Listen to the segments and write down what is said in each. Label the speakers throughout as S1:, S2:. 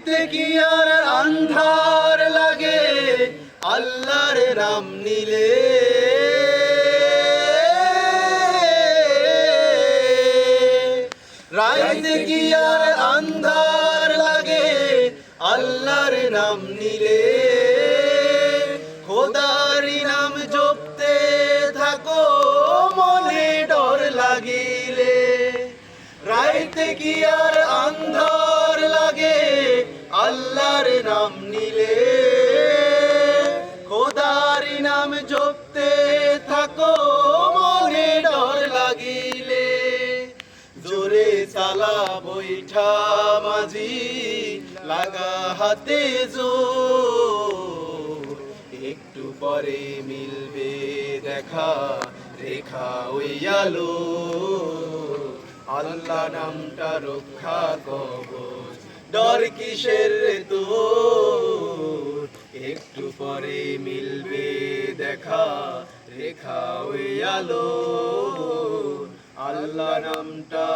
S1: রাইতে কি আর আন্ধার লাগে আল্লাহর নাম নিলে, রাইতে কি আর আন্ধার লাগে আল্লাহর নাম নিলে, খোদারি নাম জপতে থাকো মনে ডর লাগিলে। রাইতে কি আর আন্ধার লাগে আল্লাহর নাম নিলে, খোদারি নাম জপতে থাকো মনে ডর লাগিলে। জোরে চালা বৈঠা মাঝি লাগা হাতে জোর, একটু পরে মিলবে দেখা রেখা ওই আলো। আল্লাহ নামটা রক্ষা কবচ ডর কিসের তোর, একটু পরে মিলবে দেখা রেখা ওই আলো। আল্লাহ নামটা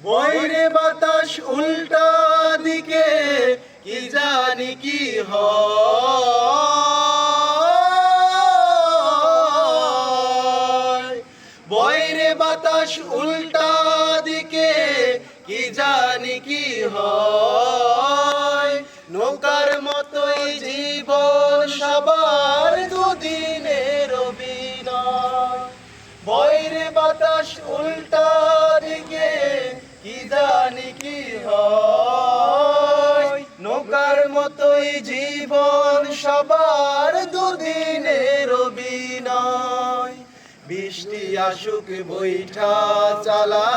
S1: বইরে বাতাস উল্টা দিকে কি জানি কি হয়, বইরে বাতাস উল্টা দিকে কি জানি কি হয়। নৌকার মতোই জীবন সবার দুদিনের অভিনয়, বইরে বাতাস উল্টা দিকে কি জানি কি হয়। নৌকার মতোই জীবন সবার দুদিনের অভিনয়। বৃষ্টি আসুক বৈঠা চালা,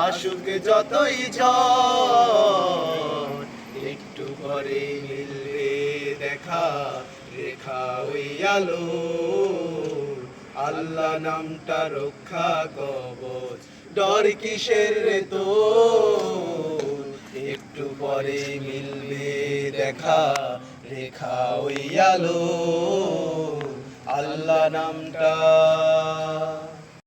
S1: আসুক যতই ঝড়, একটু পরে মিলবে দেখা রেখা ওই আলো। আল্লাহ নামটা রক্ষা কবচ ডর কিসের তোর, একটু পরে মিলবে দেখা রেখা ওই আলো। আল্লাহ নামটা